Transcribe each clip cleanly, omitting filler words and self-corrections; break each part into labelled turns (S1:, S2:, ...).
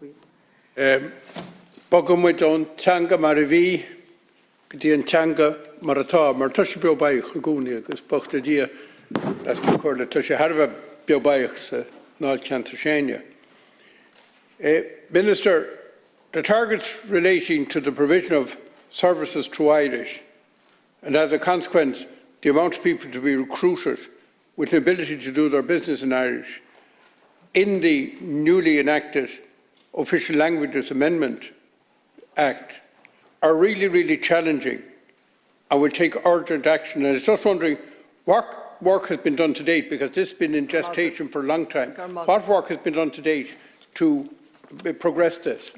S1: Cuív. Bogum on Tanga Marivi, Gdian Tanga Marata, Martush Biobaich, Guni, because Bochtadia, that's called the Tusha Harva Biobaichs, Nal Cantashania. Minister, the targets relating to the provision of services through Irish, and as a consequence, the amount of people to be recruited with an ability to do their business in Irish in the newly enacted Official Languages Amendment Act are really, really challenging and will take urgent action. And I was just wondering what work has been done to date, because this has been in gestation for a long time. What work has been done to date to progress this?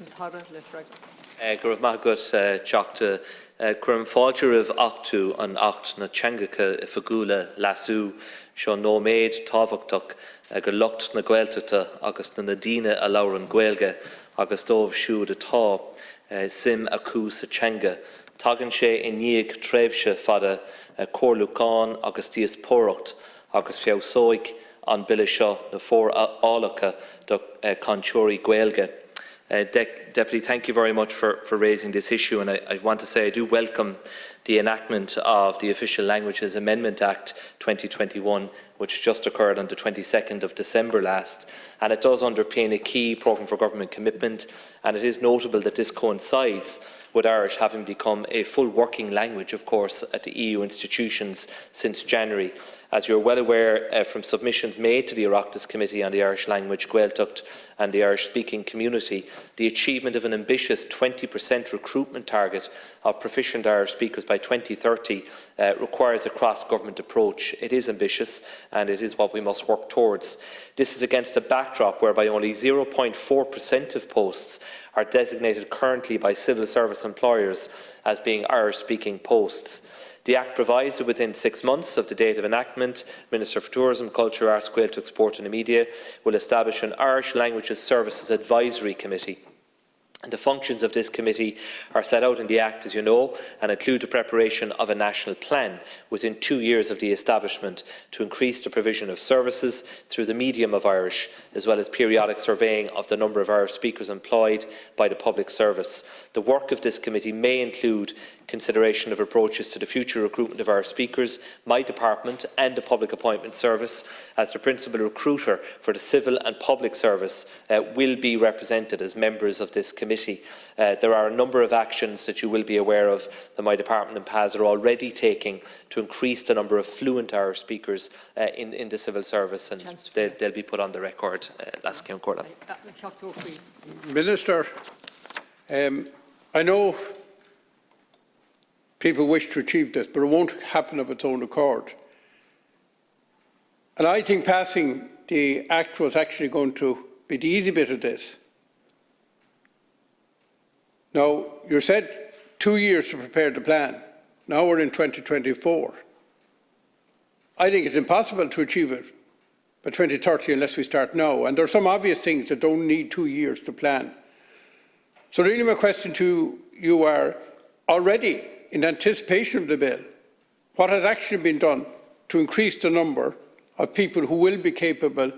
S2: Gurv Mahagut Chokta Gurm Fáiltir of Octu an Oct na Tchangaka Ifagula Lasu Sean no maid Tábhachtach go lucht na Gaeltachta agus na Nadina a Lauren Gaelge agus dómh siúd atá sim acu sa Tchanga tagann sé in níag tréimhse fada Corlúcán agus tíos póracht agus feabhsóig an bille seo na fór álacha do Conchúirí Gaelge. Deputy, thank you very much for raising this issue, and I want to say I do welcome the enactment of the Official Languages Amendment Act 2021, which just occurred on the 22nd of December last, and it does underpin a key programme for government commitment, and it is notable that this coincides with Irish having become a full working language, of course, at the EU institutions since January. As you are well aware from submissions made to the Oireachtas Committee on the Irish Language, Gaeltacht and the Irish-speaking community, the achievement of an ambitious 20% recruitment target of proficient Irish speakers by 2030 requires a cross-government approach. It is ambitious, and it is what we must work towards. This is against a backdrop whereby only 0.4% of posts are designated currently by civil service employers as being Irish-speaking posts. The Act provides that within 6 months of the date of enactment, Minister for Tourism, Culture, Arts, Gaeltacht, Sport and the Media will establish an Irish Languages Services Advisory Committee. And the functions of this committee are set out in the Act, as you know, and include the preparation of a national plan within 2 years of the establishment to increase the provision of services through the medium of Irish, as well as periodic surveying of the number of Irish speakers employed by the public service. The work of this committee may include consideration of approaches to the future recruitment of Irish speakers. My department and the Public Appointment Service, as the principal recruiter for the civil and public service, will be represented as members of this committee. There are a number of actions that you will be aware of that my department and PAS are already taking to increase the number of fluent Irish speakers in the civil service, and they'll be put on the record.
S1: Minister, I know people wish to achieve this, but it won't happen of its own accord. And I think passing the Act was actually going to be the easy bit of this. Now, you said 2 years to prepare the plan. Now we're in 2024. I think it's impossible to achieve it by 2030 unless we start now. And there are some obvious things that don't need 2 years to plan. So really my question to you are, already in anticipation of the bill, what has actually been done to increase the number of people who will be capable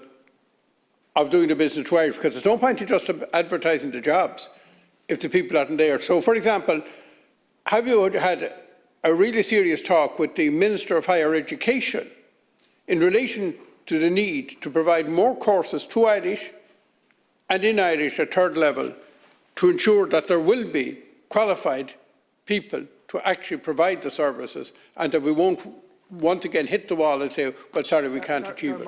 S1: of doing the business to Irish? Because there's no point in just advertising the jobs if the people aren't there. So, for example, have you had a really serious talk with the Minister of Higher Education in relation to the need to provide more courses to Irish and in Irish at third level to ensure that there will be qualified people to actually provide the services, and that we won't once again hit the wall and say, well, sorry, we can't achieve it?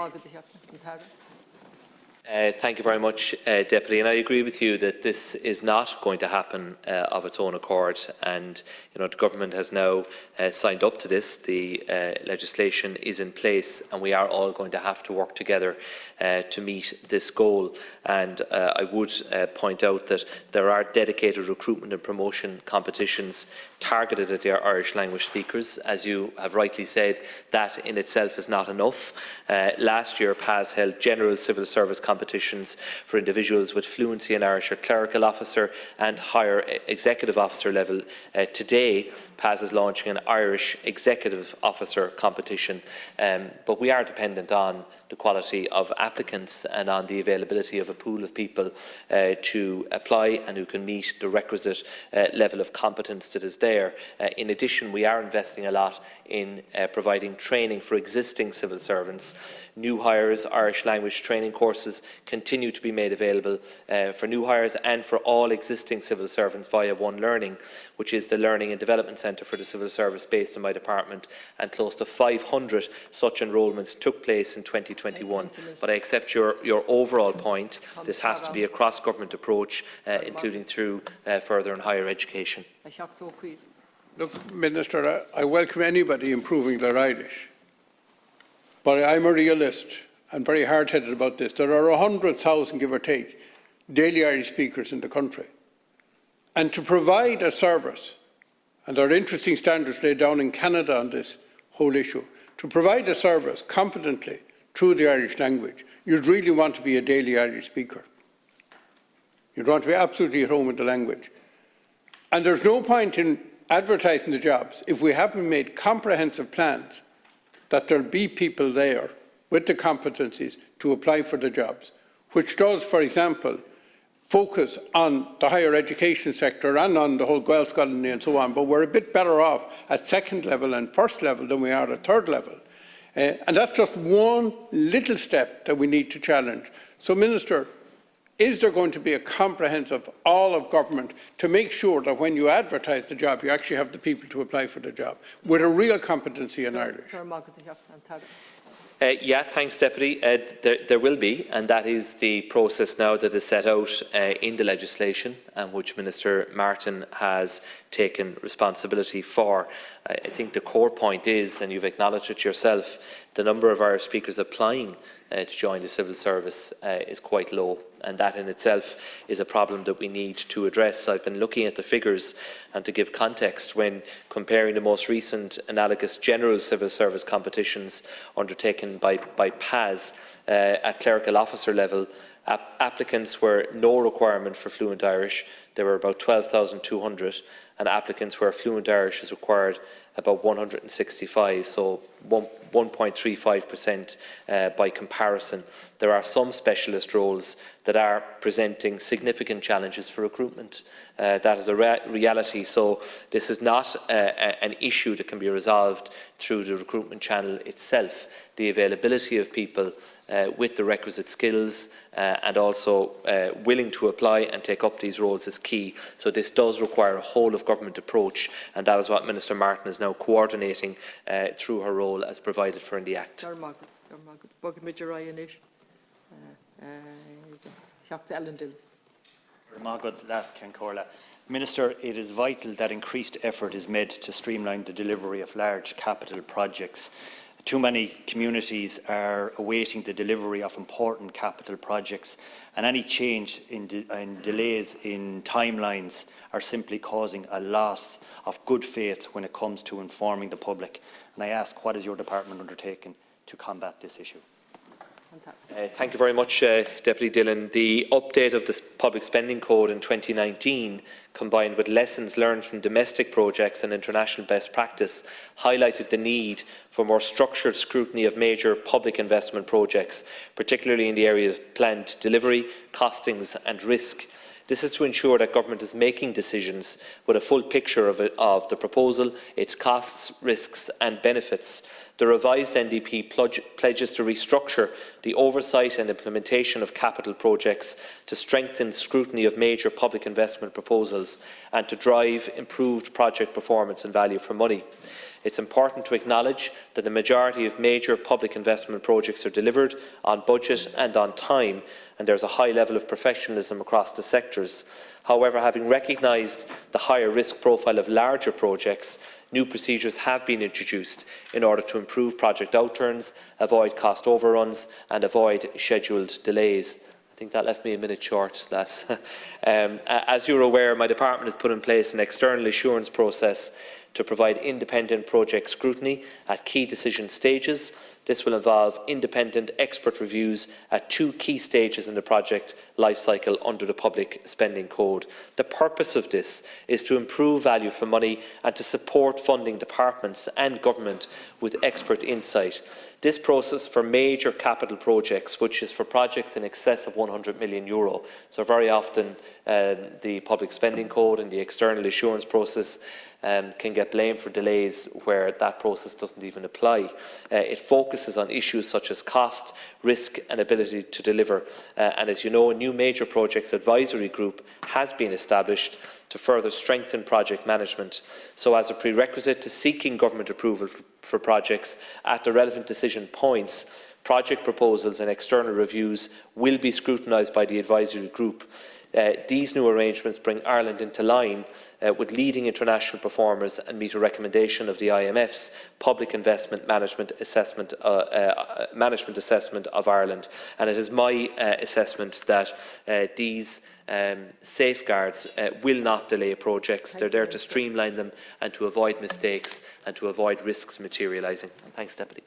S2: Thank you very much, Deputy. And I agree with you that this is not going to happen of its own accord. And the government has now signed up to this. The legislation is in place, and we are all going to have to work together to meet this goal. And I would point out that there are dedicated recruitment and promotion competitions targeted at the Irish language speakers. As you have rightly said, that in itself is not enough. Last year, PAS held general civil service competitions for individuals with fluency in Irish at clerical officer and higher executive officer level. Today, PAS is launching an Irish executive officer competition, but we are dependent on the quality of applicants and on the availability of a pool of people to apply and who can meet the requisite level of competence that is there. In addition, we are investing a lot in providing training for existing civil servants. New hires, Irish language training courses continue to be made available for new hires and for all existing civil servants via One Learning, which is the Learning and Development Centre for the Civil Service based in my department, and close to 500 such enrolments took place in 2021. But I accept your overall point. This has to be a cross-government approach, including through further and higher education.
S1: Look, Minister, I welcome anybody improving their Irish, but I'm a realist and very hard-headed about this. There are 100,000, give or take, daily Irish speakers in the country. And to provide a service, and there are interesting standards laid down in Canada on this whole issue, to provide a service competently through the Irish language, you'd really want to be a daily Irish speaker. You'd want to be absolutely at home with the language. And there's no point in advertising the jobs if we haven't made comprehensive plans that there'll be people there with the competencies to apply for the jobs, which does, for example, focus on the higher education sector and on the whole Gael scholarly and so on, but we're a bit better off at second level and first level than we are at third level. And that's just one little step that we need to challenge. So, Minister, is there going to be a comprehensive all of government to make sure that when you advertise the job, you actually have the people to apply for the job with a real competency in Irish?
S2: Yeah, thanks, Deputy. There will be, and that is the process now that is set out in the legislation, which Minister Martin has taken responsibility for. I think the core point is, and you've acknowledged it yourself, the number of Irish speakers applying to join the civil service is quite low, and that in itself is a problem that we need to address. I've been looking at the figures, and to give context, when comparing the most recent analogous general civil service competitions undertaken by PAS at clerical officer level, applicants were no requirement for fluent Irish. There were about 12,200, and applicants where fluent Irish is required about 165, so 1.35% by comparison. There are some specialist roles that are presenting significant challenges for recruitment. That is a reality, so this is not an issue that can be resolved through the recruitment channel itself. The availability of people with the requisite skills and also willing to apply and take up these roles is key. So this does require a whole-of-government approach, and that is what Minister Martin is now coordinating through her role as provided for in the Act.
S3: Minister, it is vital that increased effort is made to streamline the delivery of large capital projects. Too many communities are awaiting the delivery of important capital projects, and any change in delays in timelines are simply causing a loss of good faith when it comes to informing the public. And I ask, what is your department undertaking to combat this issue?
S2: Thank you very much, Deputy Dillon. The update of the Public Spending Code in 2019, combined with lessons learned from domestic projects and international best practice, highlighted the need for more structured scrutiny of major public investment projects, particularly in the area of planned delivery, costings and risk. This is to ensure that government is making decisions with a full picture of the proposal, its costs, risks and benefits. The revised NDP pledges to restructure the oversight and implementation of capital projects, to strengthen scrutiny of major public investment proposals and to drive improved project performance and value for money. It's important to acknowledge that the majority of major public investment projects are delivered on budget and on time, and there is a high level of professionalism across the sectors. However, having recognised the higher risk profile of larger projects, new procedures have been introduced in order to improve project outturns, avoid cost overruns and avoid scheduled delays. I think that left me a minute short, lass. As you're aware, my department has put in place an external assurance process to provide independent project scrutiny at key decision stages. This will involve independent expert reviews at 2 key stages in the project lifecycle under the Public Spending Code. The purpose of this is to improve value for money and to support funding departments and government with expert insight. This process for major capital projects, which is for projects in excess of €100 million, so very often the Public Spending Code and the external assurance process can get blamed for delays where that process doesn't even apply. It focuses on issues such as cost, risk and ability to deliver. And as you know, a new major projects advisory group has been established to further strengthen project management. So as a prerequisite to seeking government approval for projects at the relevant decision points, project proposals and external reviews will be scrutinised by the advisory group. These new arrangements bring Ireland into line with leading international performers and meet a recommendation of the IMF's Public Investment Management Assessment of Ireland. And it is my assessment that these safeguards will not delay projects. They're there to streamline them and to avoid mistakes and to avoid risks materialising. Thanks, Deputy.